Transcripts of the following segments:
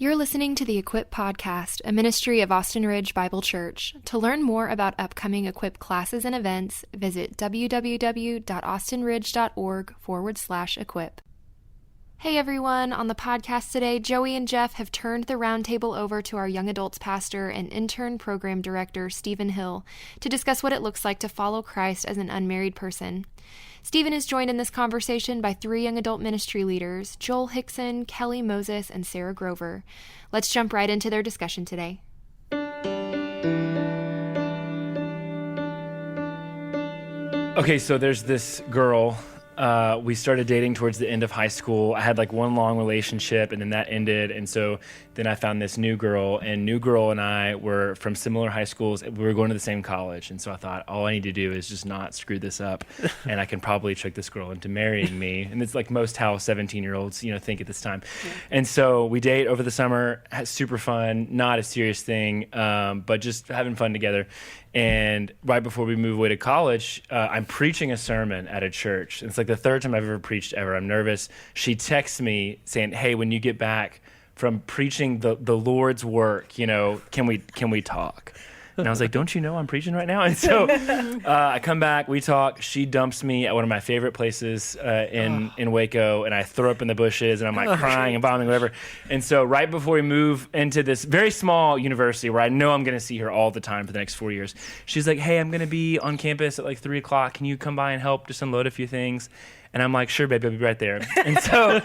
You're listening to the Equip Podcast, a ministry of Austin Ridge Bible Church. To learn more about upcoming Equip classes and events, visit www.austinridge.org/equip. Hey everyone, on the podcast today, Joey and Jeff have turned the roundtable over to our young adults pastor and intern program director, Stephen Hill, to discuss what it looks like to follow Christ as an unmarried person. Stephen is joined in this conversation by three young adult ministry leaders, Joel Hixon, Kelly Moses, and Sarah Grover. Let's jump right into their discussion today. Okay, so there's this girl. We started dating towards the end of high school. I had like one long relationship and then that ended. And so then I found this new girl, and new girl and I were from similar high schools. We were going to the same college. And so I thought, all I need to do is just not screw this up. And I can probably trick this girl into marrying me. And it's like most how 17-year-olds, think at this time. Yeah. And so we date over the summer, super fun, not a serious thing, but just having fun together. And right before we move away to college, I'm preaching a sermon at a church. It's like the third time I've ever preached ever. I'm nervous. She texts me saying, "Hey, when you get back from preaching the Lord's work, can we talk?" And I was like, "Don't you know I'm preaching right now?" And so I come back, we talk. She dumps me at one of my favorite places in Waco, and I throw up in the bushes, and I'm like crying and vomiting, whatever. And so right before we move into this very small university where I know I'm going to see her all the time for the next 4 years, she's like, "Hey, I'm going to be on campus at like 3 o'clock. Can you come by and help just unload a few things?" And I'm like, "Sure, baby, I'll be right there." And so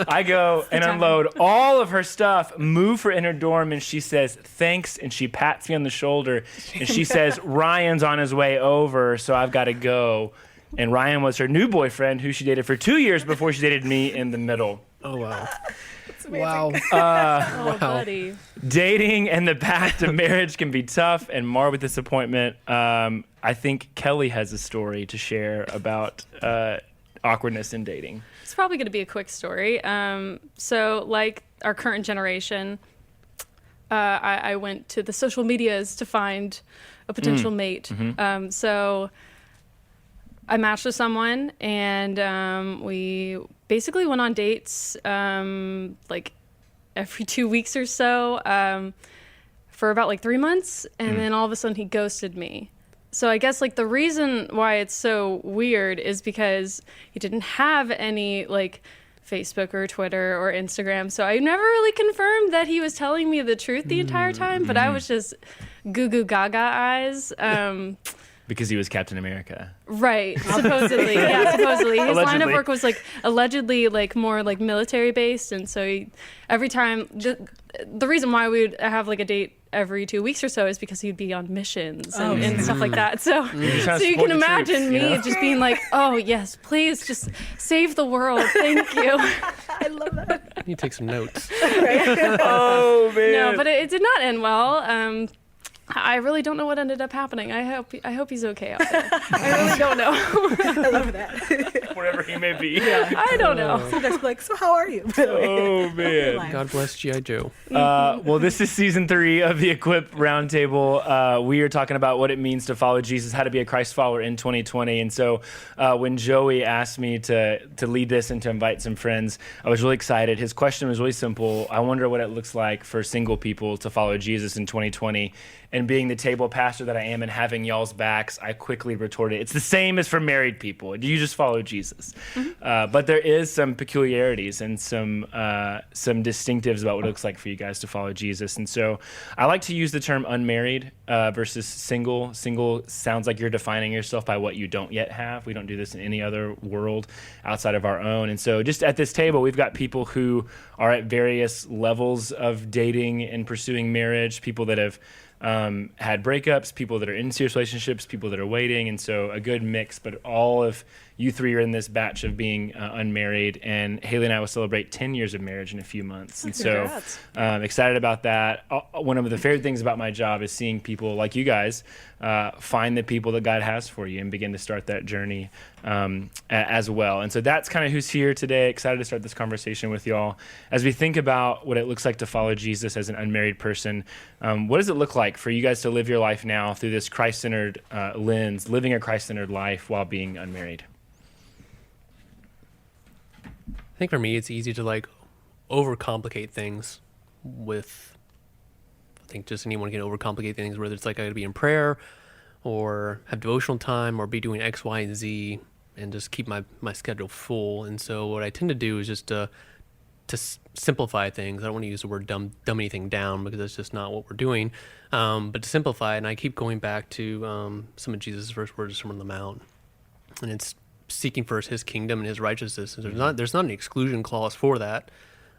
I go and unload all of her stuff, move her in her dorm, and she says, "Thanks," and she pats me on the shoulder, and she says, "Ryan's on his way over, so I've got to go." And Ryan was her new boyfriend, who she dated for 2 years before she dated me in the middle. Oh, wow. Wow. Buddy. Dating and the path to marriage can be tough and marred with disappointment. I think Kelly has a story to share about awkwardness in dating. It's probably going to be a quick story. So like our current generation, I went to the social medias to find a potential mate. Mm-hmm. So I matched with someone, and we basically went on dates like every 2 weeks or so for about like 3 months, and then all of a sudden he ghosted me. So I guess like the reason why it's so weird is because he didn't have any like Facebook or Twitter or Instagram. So I never really confirmed that he was telling me the truth the entire time, but I was just goo goo gaga eyes. Because he was Captain America. Right. Supposedly. Yeah, supposedly. His line of work was like allegedly like more like military based. And so every time, the reason why we would have like a date every 2 weeks or so is because he'd be on missions and stuff like that. So you can imagine me just being like, "Oh yes, please just save the world. Thank you." I love that. You take some notes. Oh man. No, but it did not end well. I really don't know what ended up happening. I hope he's okay out there. I really don't know. I love that. Wherever he may be. Yeah. I don't know. So they're like, "So how are you?" Oh man. God bless G.I. Joe. Well, this is season 3 of the Equip Roundtable. We are talking about what it means to follow Jesus, how to be a Christ follower in 2020. And so when Joey asked me to lead this and to invite some friends, I was really excited. His question was really simple. I wonder what it looks like for single people to follow Jesus in 2020. And being the table pastor that I am and having y'all's backs, I quickly retorted, "It's the same as for married people. You just follow Jesus." Mm-hmm. But there is some peculiarities and some distinctives about what it looks like for you guys to follow Jesus. And so I like to use the term unmarried versus single. Single sounds like you're defining yourself by what you don't yet have. We don't do this in any other world outside of our own. And so just at this table, we've got people who are at various levels of dating and pursuing marriage, people that have had breakups, people that are in serious relationships, people that are waiting, and so a good mix. But all of you three are in this batch of being unmarried, and Haley and I will celebrate 10 years of marriage in a few months. And so excited about that. One of the favorite things about my job is seeing people like you guys find the people that God has for you and begin to start that journey as well. And so that's kind of who's here today. Excited to start this conversation with y'all. As we think about what it looks like to follow Jesus as an unmarried person, what does it look like for you guys to live your life now through this Christ-centered lens, living a Christ-centered life while being unmarried? I think for me, it's easy to like overcomplicate things with, I think just anyone can overcomplicate things, whether it's like I got to be in prayer or have devotional time or be doing X, Y, and Z and just keep my schedule full. And so what I tend to do is just to simplify things. I don't want to use the word dumb anything down because that's just not what we're doing. But to simplify it, and I keep going back to some of Jesus' first words from the Mount. And it's seeking first his kingdom and his righteousness. And there's not an exclusion clause for that,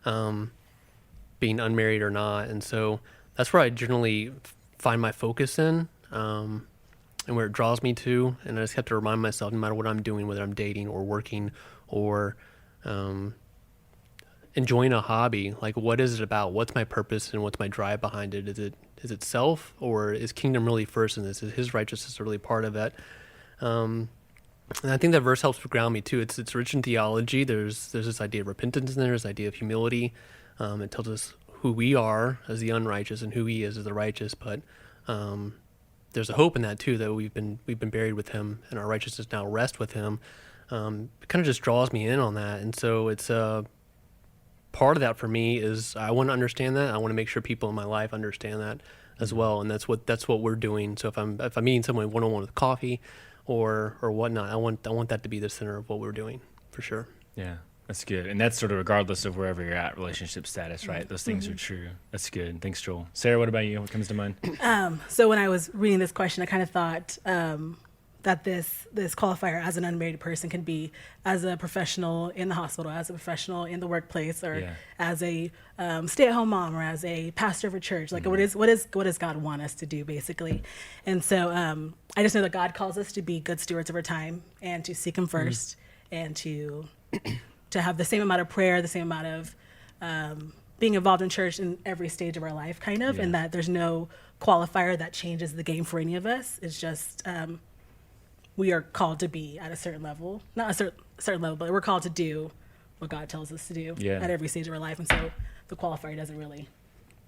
being unmarried or not. And so that's where I generally find my focus in, and where it draws me to. And I just have to remind myself, no matter what I'm doing, whether I'm dating or working or enjoying a hobby, like what is it about? What's my purpose and what's my drive behind it? Is it self, or is kingdom really first in this? Is his righteousness really part of it? And I think that verse helps ground me too. It's rich in theology. There's this idea of repentance in there, this idea of humility. It tells us who we are as the unrighteous and who he is as the righteous. But there's a hope in that too, that we've been buried with him and our righteousness now rest with him. It kind of just draws me in on that. And so it's part of that for me is I want to understand that. I want to make sure people in my life understand that as well. And that's what we're doing. So if I'm meeting someone one-on-one with coffee or whatnot, I want that to be the center of what we're doing for sure. Yeah, that's good. And that's sort of regardless of wherever you're at, relationship status, right? Those things are true. That's good. Thanks, Joel. Sarah, what about you? What comes to mind? So when I was reading this question, I kind of thought that this qualifier as an unmarried person can be as a professional in the hospital, as a professional in the workplace, or as a stay-at-home mom, or as a pastor of a church. Like, what does God want us to do, basically? And so I just know that God calls us to be good stewards of our time and to seek him first, and to have the same amount of prayer, the same amount of being involved in church in every stage of our life, kind of, and that there's no qualifier that changes the game for any of us. It's just we are called to be at a certain level, not a certain level, but we're called to do what God tells us to do at every stage of our life. And so the qualifier doesn't really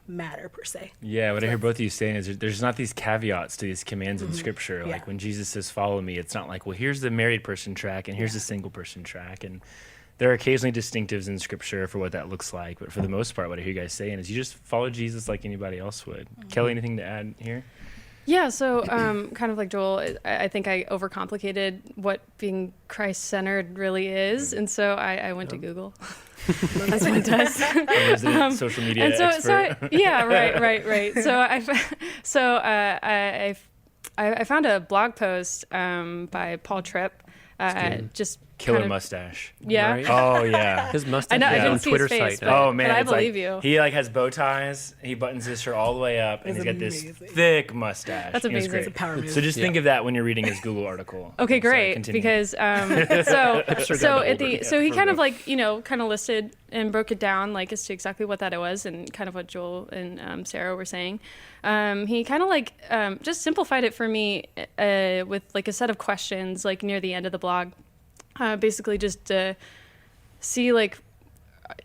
matter per se. Yeah, what I hear both of you saying is there's not these caveats to these commands in Scripture. Like when Jesus says, follow me, it's not like, well, here's the married person track and here's the single person track. And there are occasionally distinctives in Scripture for what that looks like. But for the most part, what I hear you guys saying is you just follow Jesus like anybody else would. Kelly, anything to add here? Yeah, so kind of like Joel, I think I overcomplicated what being Christ-centered really is, and so I went to Google, as one does. Social media expert. I found a blog post by Paul Tripp, just Killer kind of, mustache. Yeah. Right? Oh yeah. His mustache. I know, I on didn't see Twitter his face, site. but, Oh man, but I it's believe like, you. he has bow ties. He buttons his shirt all the way up, and he's got this amazing. thick mustache. That's It was amazing. great. It's a power move. So just think of that when you're reading his Google article. Okay, Sorry, great. continue. Because so he kind of like kind of listed and broke it down like as to exactly what that it was, and kind of what Joel and Sarah were saying. He kind of like just simplified it for me with like a set of questions like near the end of the blog. Basically, just to see like,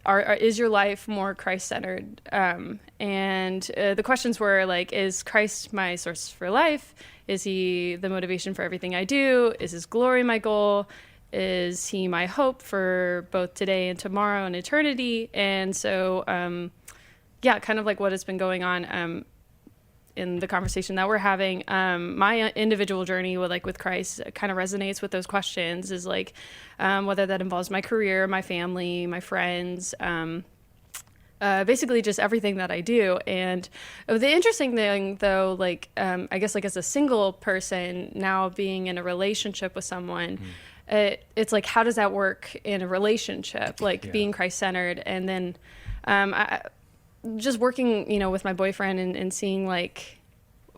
is your life more Christ-centered? And the questions were like, is Christ my source for life? Is he the motivation for everything I do? Is his glory my goal? Is he my hope for both today and tomorrow and eternity? And so, kind of like what has been going on in the conversation that we're having, my individual journey with Christ kind of resonates with those questions, is like whether that involves my career, my family, my friends, basically just everything that I do. And the interesting thing though, I guess like as a single person now being in a relationship with someone, it's like, how does that work in a relationship, being Christ-centered? And then just working, with my boyfriend and seeing like,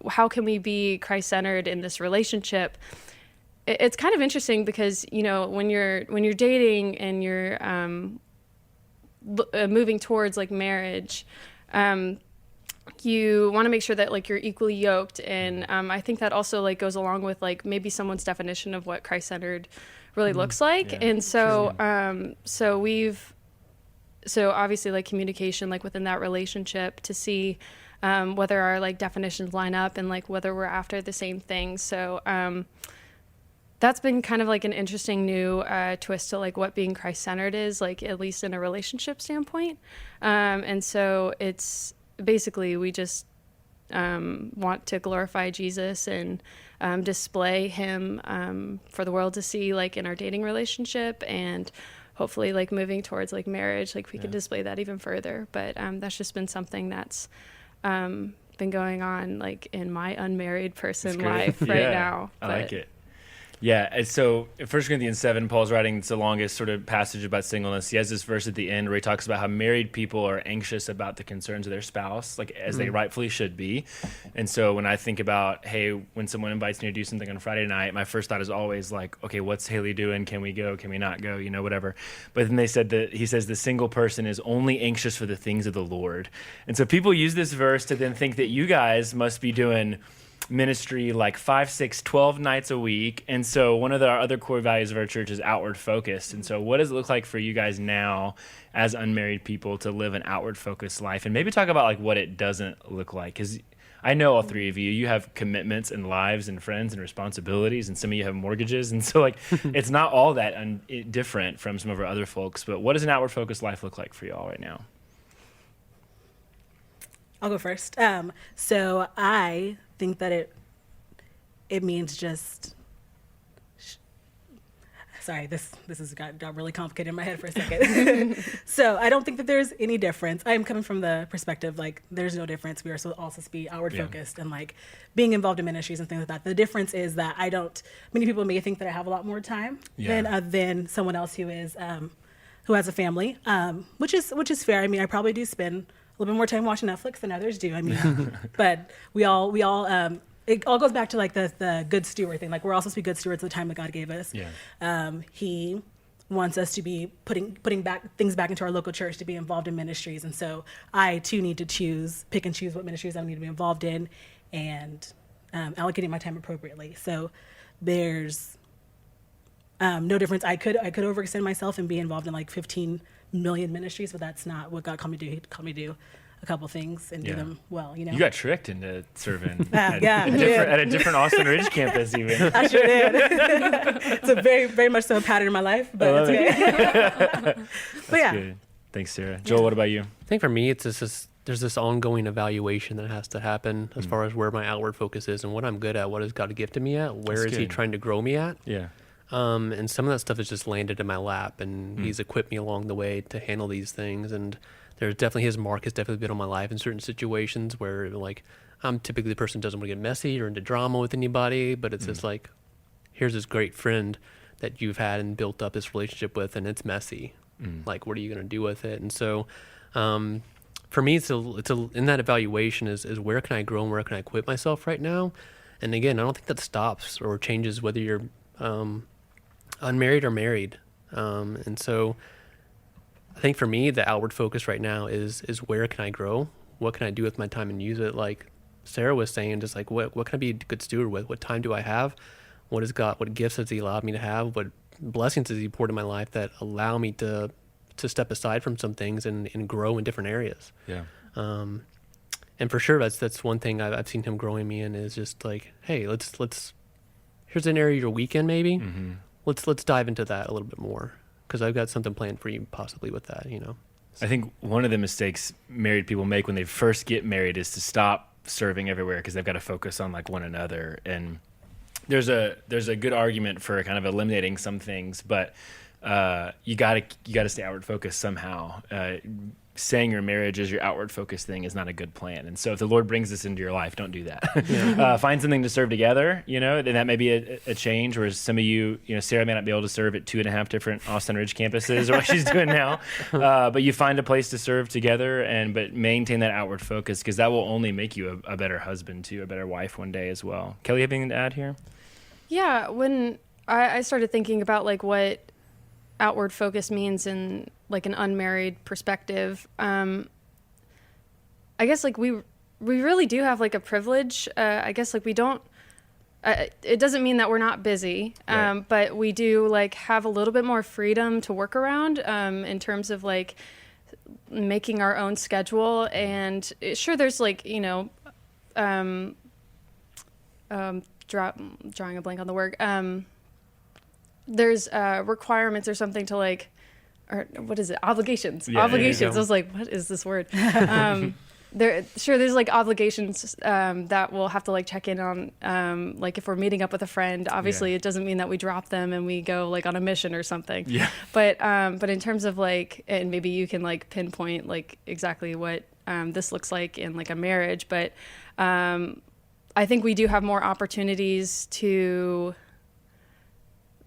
how can we be Christ-centered in this relationship? It's kind of interesting because, when you're dating and you're moving towards like marriage, you want to make sure that like you're equally yoked. And I think that also like goes along with like maybe someone's definition of what Christ-centered really looks like. Yeah. And so, so obviously like communication, like within that relationship, to see whether our like definitions line up and like whether we're after the same thing. So that's been kind of like an interesting new twist to like what being Christ-centered is, like at least in a relationship standpoint. And so it's basically we just want to glorify Jesus and display him for the world to see, like in our dating relationship, and hopefully like moving towards like marriage, like we can display that even further. But that's just been something that's been going on like in my unmarried person life right now. I like it. Yeah, and so in 1 Corinthians 7, Paul's writing, it's the longest sort of passage about singleness. He has this verse at the end where he talks about how married people are anxious about the concerns of their spouse, like as they rightfully should be. And so when I think about, hey, when someone invites me to do something on Friday night, my first thought is always like, okay, what's Haley doing? Can we go? Can we not go? You know, whatever. But then he says the single person is only anxious for the things of the Lord. And so people use this verse to then think that you guys must be doing ministry like 5, 6, 12 nights a week. And so one of our other core values of our church is outward focused. And so what does it look like for you guys now as unmarried people to live an outward focused life? And maybe talk about like what it doesn't look like, because I know all three of you have commitments and lives and friends and responsibilities, and some of you have mortgages. And so like it's not all that different from some of our other folks. But what does an outward focused life look like for you all right now? I'll go first. So I think that it means just. Sorry, this has got really complicated in my head for a second. So I don't think that there's any difference. I'm coming from the perspective like there's no difference. We are all supposed to be outward focused and like being involved in ministries and things like that. The difference is that many people may think that I have a lot more time than someone else who has a family, which is fair. I mean, I probably do spend a little bit more time watching Netflix than others do. I mean, but we all it all goes back to like the good steward thing. Like we're all supposed to be good stewards of the time that God gave us. Yeah. He wants us to be putting things back into our local church, to be involved in ministries. And so I too need to pick and choose what ministries I need to be involved in, and allocating my time appropriately. So there's no difference. I could overextend myself and be involved in like 15 million ministries, but that's not what God called me to do. He called me to do a couple things and do them well, you know. You got tricked into serving at a different Austin Ridge campus even. I sure did. It's a very, very much so a pattern in my life, but it's okay. But yeah. Good. Thanks, Sarah. Joel, what about you? I think for me, it's there's this ongoing evaluation that has to happen as far as where my outward focus is and what I'm good at, what has God gifted me at, where is he trying to grow me at. Yeah. And some of that stuff has just landed in my lap, and he's equipped me along the way to handle these things. And his mark has definitely been on my life in certain situations where like I'm typically the person who doesn't want to get messy or into drama with anybody, but it's just like, here's this great friend that you've had and built up this relationship with, and it's messy. Like, what are you going to do with it? And so, for me, it's in that evaluation is where can I grow and where can I equip myself right now? And again, I don't think that stops or changes whether you're unmarried or married. And so I think for me, the outward focus right now is where can I grow? What can I do with my time and use it? Like Sarah was saying, just like, what can I be a good steward with? What time do I have? What gifts has he allowed me to have? What blessings has he poured in my life that allow me to step aside from some things and grow in different areas? Yeah. And for sure, that's one thing I've seen him growing me in is just like, hey, let's here's an area of your weekend maybe. Mm-hmm. Let's dive into that a little bit more, because I've got something planned for you possibly with that, you know. I think one of the mistakes married people make when they first get married is to stop serving everywhere because they've got to focus on like one another. And there's a good argument for kind of eliminating some things, but you gotta stay outward focused somehow. Saying your marriage is your outward focused thing is not a good plan. And so if the Lord brings this into your life, don't do that. Yeah. Find something to serve together, you know, and that may be a change. Whereas some of you know, Sarah may not be able to serve at 2.5 different Austin Ridge campuses or what she's doing now. But you find a place to serve together but maintain that outward focus, because that will only make you a better husband too, a better wife one day as well. Kelly, have anything to add here? Yeah. When I started thinking about like what outward focus means in like an unmarried perspective, I guess like we really do have like a privilege. I guess like we don't, it doesn't mean that we're not busy, right. But we do like have a little bit more freedom to work around in terms of like making our own schedule. And sure, there's like, you know, drawing a blank on the word, there's requirements or something to like, or what is it? Obligations. Yeah, Obligations. I was like, what is this word? There's like obligations that we'll have to like check in on. Like if we're meeting up with a friend, obviously it doesn't mean that we drop them and we go like on a mission or something. Yeah. But in terms of like, and maybe you can like pinpoint like exactly what this looks like in like a marriage. But I think we do have more opportunities to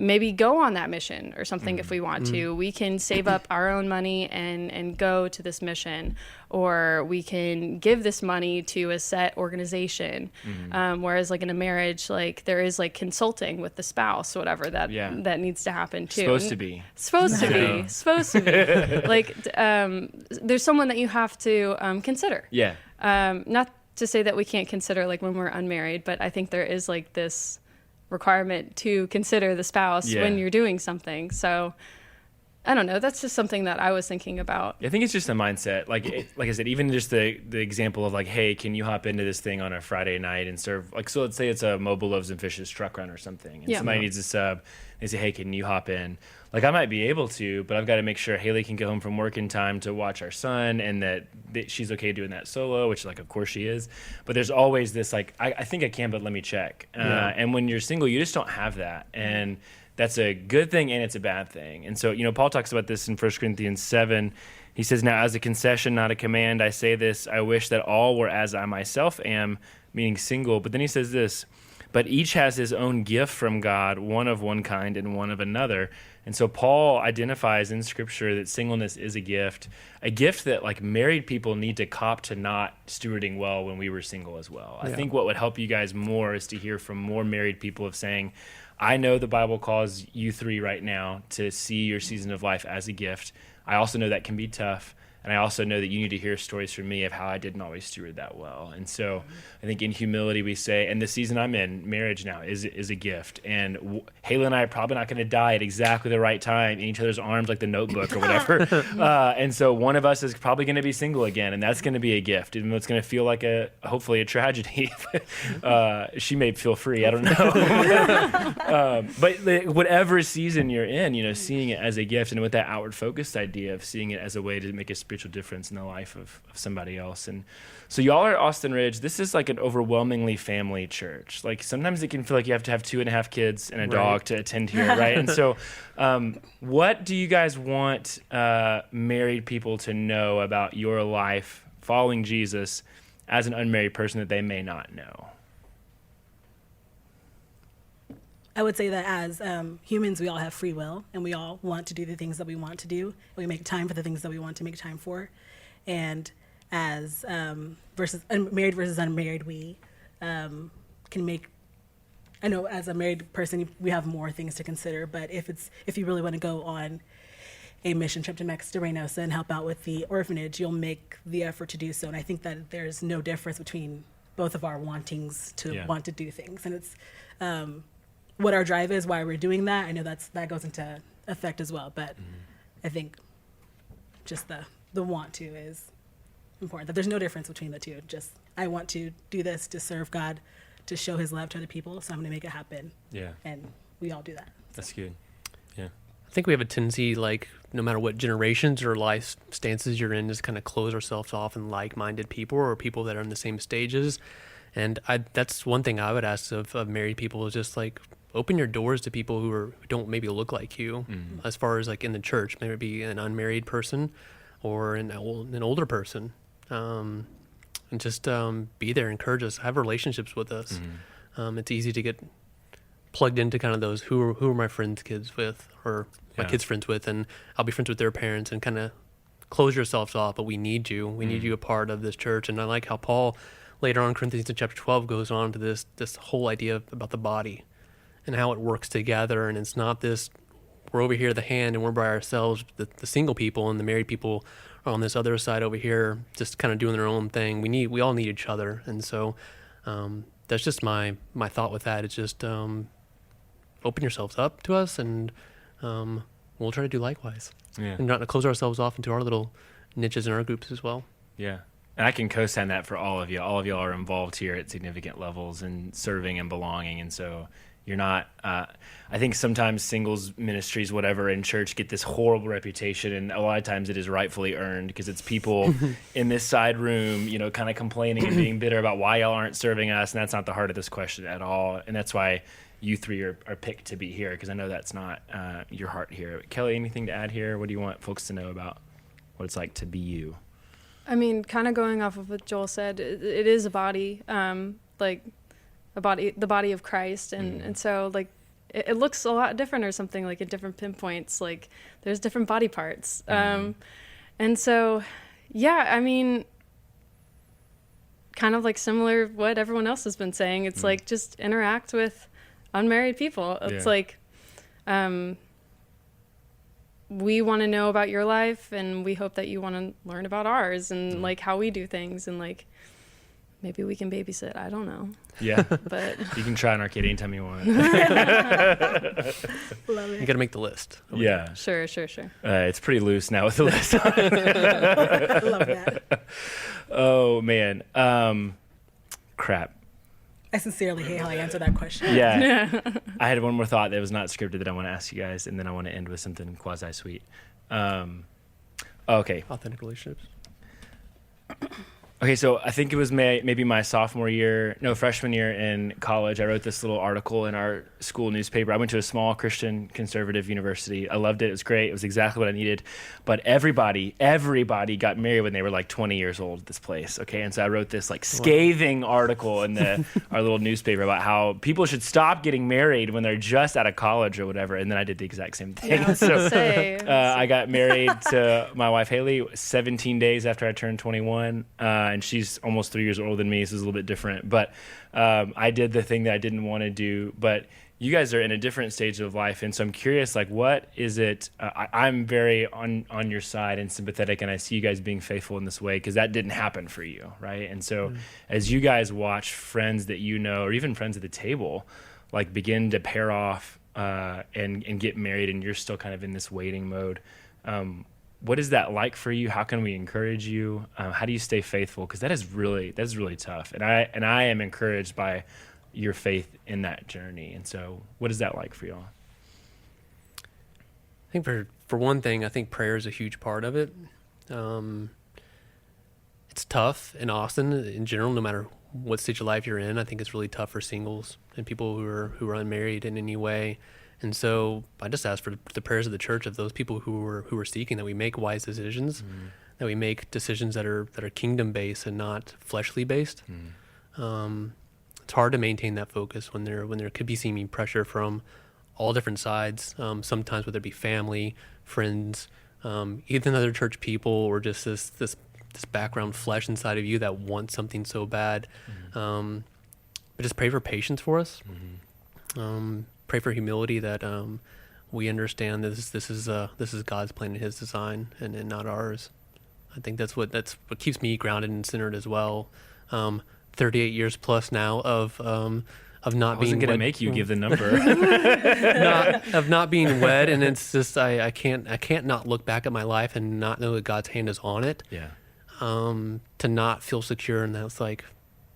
maybe go on that mission or something if we want to. We can save up our own money and go to this mission, or we can give this money to a set organization. Whereas like in a marriage, like there is like consulting with the spouse, whatever that needs to happen too. Supposed to be. Like there's someone that you have to consider. Yeah. Not to say that we can't consider like when we're unmarried, but I think there is like this requirement to consider the spouse when you're doing something. So I don't know. That's just something that I was thinking about. I think it's just a mindset. Like I said, even just the example of like, hey, can you hop into this thing on a Friday night and serve? Like, so let's say it's a Mobile Loaves and Fishes truck run or something, and somebody needs a sub. They say, hey, can you hop in? Like, I might be able to, but I've got to make sure Haley can get home from work in time to watch our son, and that she's okay doing that solo, which, like, of course she is. But there's always this, like, I think I can, but let me check. And when you're single, you just don't have that. And that's a good thing and it's a bad thing. And so, Paul talks about this in 1 Corinthians 7. He says, now, as a concession, not a command, I say this, I wish that all were as I myself am, meaning single. But then he says this, but each has his own gift from God, one of one kind and one of another. And so Paul identifies in Scripture that singleness is a gift that like married people need to cop to not stewarding well when we were single as well. I think what would help you guys more is to hear from more married people of saying, I know the Bible calls you three right now to see your season of life as a gift. I also know that can be tough. And I also know that you need to hear stories from me of how I didn't always steward that well. And so I think in humility we say, and the season I'm in, marriage now, is a gift. And Haley and I are probably not going to die at exactly the right time in each other's arms like the Notebook or whatever. And so one of us is probably going to be single again, and that's going to be a gift, even though it's going to feel like hopefully a tragedy. She may feel free, I don't know. But whatever season you're in, seeing it as a gift, and with that outward focused idea of seeing it as a way to make a spiritual difference in the life of somebody else. And so y'all are at Austin Ridge. This is like an overwhelmingly family church. Like sometimes it can feel like you have to have 2.5 kids and a dog to attend here, right? And so what do you guys want married people to know about your life following Jesus as an unmarried person that they may not know? I would say that as humans, we all have free will, and we all want to do the things that we want to do. And we make time for the things that we want to make time for. And as married versus unmarried, we can make. I know as a married person, we have more things to consider. But if you really want to go on a mission trip to Mexico Reynosa and help out with the orphanage, you'll make the effort to do so. And I think that there's no difference between both of our wantings to want to do things, and it's. What our drive is, why we're doing that, I know that goes into effect as well. But I think just the want to is important. That there's no difference between the two. Just I want to do this to serve God, to show His love to other people. So I'm going to make it happen. Yeah. And we all do that. That's good. Yeah. I think we have a tendency, like no matter what generations or life stances you're in, just kind of close ourselves off in like-minded people or people that are in the same stages. And that's one thing I would ask of married people is just like open your doors to people who don't maybe look like you, as far as like in the church, maybe it be an unmarried person or an older person, and just be there, encourage us, have relationships with us. It's easy to get plugged into kind of those who are my friends' kids with, or my kids' friends with, and I'll be friends with their parents, and kind of close yourselves off. But we need you. We need you a part of this church. And I like how Paul later on in Corinthians in chapter 12 goes on to this whole idea about the body and how it works together. And it's not this, we're over here the hand and we're by ourselves, the single people, and the married people are on this other side over here just kind of doing their own thing. We all need each other. And so that's just my thought with that. It's just open yourselves up to us, and we'll try to do likewise. Yeah. And not to close ourselves off into our little niches in our groups as well. Yeah. And I can co-sign that for all of you. All of y'all are involved here at significant levels in serving and belonging. And so, You're not. I think sometimes singles ministries, whatever, in church get this horrible reputation, and a lot of times it is rightfully earned because it's people in this side room, kind of complaining and being bitter about why y'all aren't serving us, and that's not the heart of this question at all. And that's why you three are picked to be here, because I know that's not your heart here. Kelly, anything to add here? What do you want folks to know about what it's like to be you? I mean, kind of going off of what Joel said, it is a body, the body of Christ, and so like it looks a lot different or something, like at different pinpoints, like there's different body parts, and so I mean, kind of like similar what everyone else has been saying. It's like just interact with unmarried people. It's like we want to know about your life, and we hope that you want to learn about ours, and like how we do things, and like maybe we can babysit. I don't know. Yeah, but you can try an arcade anytime you want. Love it. You got to make the list. Yeah, sure. It's pretty loose now with the list. Love that. Oh man, crap. I sincerely hate how I answer that question. Yeah. I had one more thought that was not scripted that I want to ask you guys, and then I want to end with something quasi-sweet. Okay. Authentic relationships. Okay, so I think it was maybe my freshman year in college. I wrote this little article in our school newspaper. I went to a small Christian conservative university. I loved it. It was great. It was exactly what I needed. But everybody got married when they were like 20 years old at this place. Okay, and so I wrote this like scathing article in our little newspaper about how people should stop getting married when they're just out of college or whatever. And then I did the exact same thing. Yeah, I was gonna say. I got married to my wife Haley 17 days after I turned 21. And she's almost 3 years older than me, so it's a little bit different. But I did the thing that I didn't want to do. But you guys are in a different stage of life, and so I'm curious, like, what is it? I'm very on your side and sympathetic, and I see you guys being faithful in this way because that didn't happen for you, right? And so as you guys watch friends that you know, or even friends at the table, like begin to pair off and get married, and you're still kind of in this waiting mode, what is that like for you? How can we encourage you? How do you stay faithful? Because that's really tough. And I am encouraged by your faith in that journey. And so what is that like for y'all? I think for one thing, I think prayer is a huge part of it. It's tough in Austin in general, no matter what stage of life you're in. I think it's really tough for singles and people who are unmarried in any way. And so I just ask for the prayers of the church, of those people who are seeking, that we make wise decisions, that we make decisions that are kingdom based and not fleshly based. It's hard to maintain that focus when there could be seeming pressure from all different sides. Sometimes whether it be family, friends, even other church people, or just this background flesh inside of you that wants something so bad. But just pray for patience for us. Pray for humility, that we understand that this is God's plan and His design, and not ours. I think that's what keeps me grounded and centered as well. 38 years plus now of not being. I wasn't going to make you give the number. not being wed, and it's just I can't not look back at my life and not know that God's hand is on it. Yeah. To not feel secure, and that's like,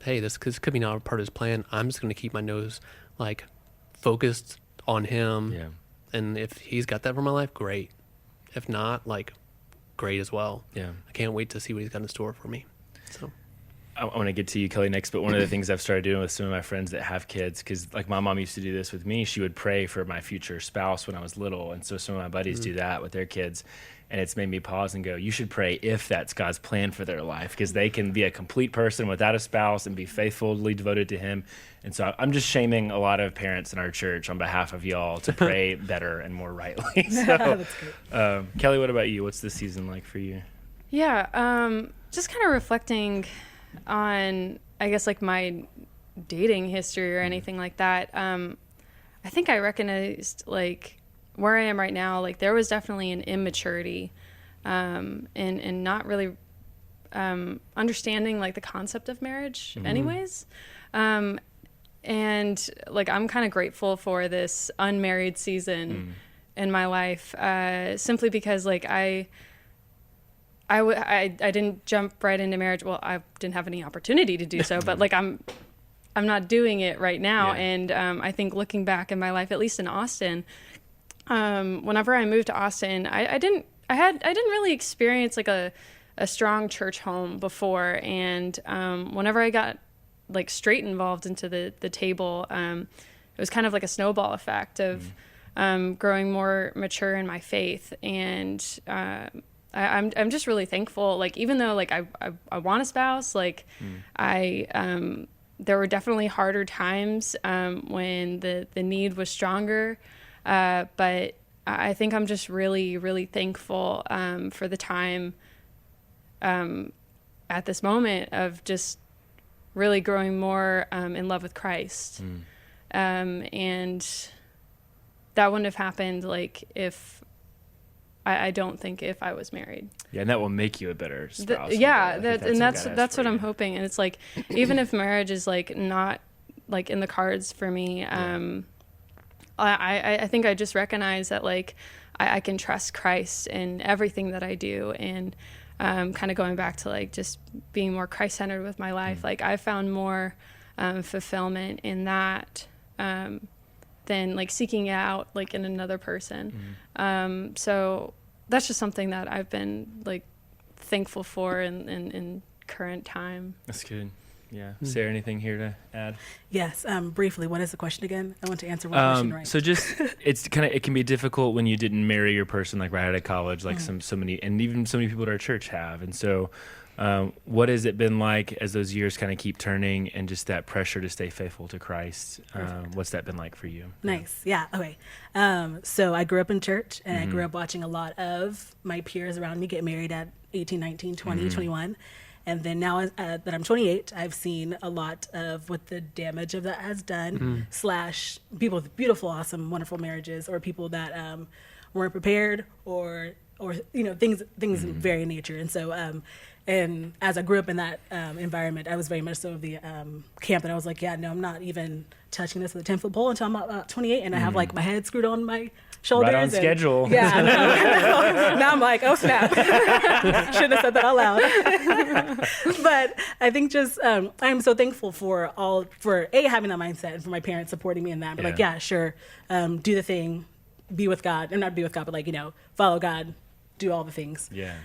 hey, this could be not a part of His plan. I'm just going to keep my nose like focused on Him. Yeah. And if He's got that for my life, great. If not, like, great as well. Yeah. I can't wait to see what He's got in store for me. So I want to get to you, Kelly, next, but one of the things I've started doing with some of my friends that have kids, because like my mom used to do this with me, she would pray for my future spouse when I was little, and so some of my buddies do that with their kids, and it's made me pause and go, you should pray if that's God's plan for their life, because they can be a complete person without a spouse and be faithfully devoted to Him. And so I'm just shaming a lot of parents in our church on behalf of y'all to pray better and more rightly. So, That's great. Kelly, what about you? What's this season like for you? Yeah, just kind of reflecting on, I guess, like my dating history or anything like that. I think I recognized, like, where I am right now, like, there was definitely an immaturity and not really understanding, like, the concept of marriage anyways. And, like, I'm kind of grateful for this unmarried season in my life, simply because, like, I didn't jump right into marriage. Well, I didn't have any opportunity to do so, but like I'm doing it right now. Yeah. And I think looking back in my life, at least in Austin, whenever I moved to Austin, I didn't really experience like a strong church home before. And whenever I got like straight involved into the table, it was kind of like a snowball effect of growing more mature in my faith. And I'm just really thankful. Like, even though like I want a spouse, like there were definitely harder times when the need was stronger. But I think I'm just really, really thankful for the time at this moment of just really growing more in love with Christ. And that wouldn't have happened like if I don't think if I was married. Yeah, and that will make you a better spouse. That's what I'm hoping. And it's like, even if marriage is like not like in the cards for me, I think I just recognize that like I can trust Christ in everything that I do. And kind of going back to like just being more Christ-centered with my life, like I found more fulfillment in that than like seeking out like in another person. So that's just something that I've been like thankful for in current time. That's good. Yeah. Sarah, anything here to add? Yes. Briefly, what is the question again? I want to answer one question right. So just, it can be difficult when you didn't marry your person like right out of college, like so many people at our church have. And so what has it been like as those years kind of keep turning and just that pressure to stay faithful to Christ? What's that been like for you? Nice. Yeah. Okay. So I grew up in church, and I grew up watching a lot of my peers around me get married at 18, 19, 20, 21. And then now that I'm 28, I've seen a lot of what the damage of that has done, / people with beautiful, awesome, wonderful marriages, or people that weren't prepared, or things vary in nature. And so and as I grew up in that environment, I was very much so of the camp that I was like, yeah, no, I'm not even touching this with a 10-foot pole until I'm about 28, and I have like my head screwed on my shoulders. Right on schedule. Yeah. I know. Now I'm like, oh snap. Shouldn't have said that out loud. But I think just I'm so thankful for having that mindset, and for my parents supporting me in that. But like, yeah, sure, do the thing, be with God, or not be with God, but like, follow God, do all the things. Yeah.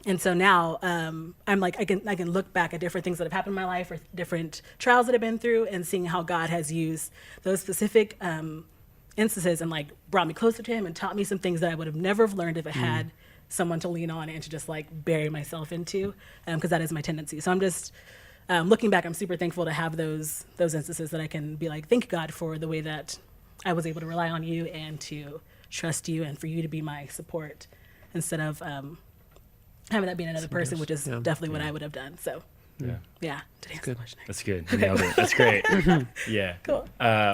And so now I'm like, I can look back at different things that have happened in my life, or different trials that I've been through, and seeing how God has used those specific instances and like brought me closer to Him, and taught me some things that I would have never have learned if I had someone to lean on and to just like bury myself into, because that is my tendency. So I'm just looking back, I'm super thankful to have those instances that I can be like, thank God for the way that I was able to rely on You and to trust You, and for You to be my support, instead of having that be another person, which is definitely what I would have done. So yeah, to answer the question. That's good. You nailed it. That's great. Yeah. Cool.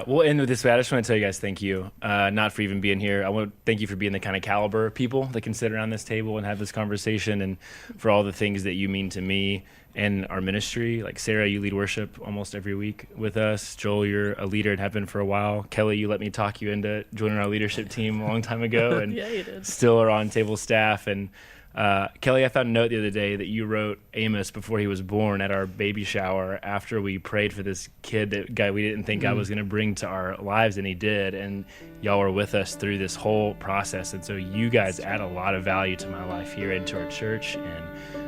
We'll end with this. I just want to tell you guys thank you, not for even being here. I want to thank you for being the kind of caliber of people that can sit around this table and have this conversation, and for all the things that you mean to me and our ministry. Like Sarah, you lead worship almost every week with us. Joel, you're a leader and have been for a while. Kelly, you let me talk you into joining our leadership team a long time ago, and Yeah, you did. Still are on table staff. And Kelly, I found a note the other day that you wrote Amos before he was born at our baby shower, after we prayed for this kid, that guy we didn't think God was going to bring to our lives, and He did. And y'all were with us through this whole process. And so you guys add a lot of value to my life here and to our church, and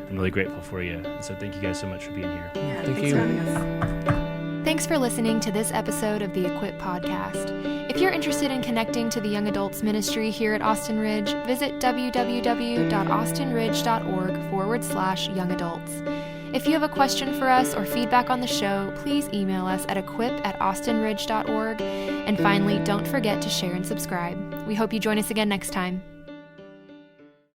I'm really grateful for you. And so thank you guys so much for being here. Yeah, Thank thanks you. for having us. Thanks for listening to this episode of the Equip Podcast. If you're interested in connecting to the Young Adults Ministry here at Austin Ridge, visit www.austinridge.org/youngadults. If you have a question for us or feedback on the show, please email us at equip@austinridge.org. And finally, don't forget to share and subscribe. We hope you join us again next time.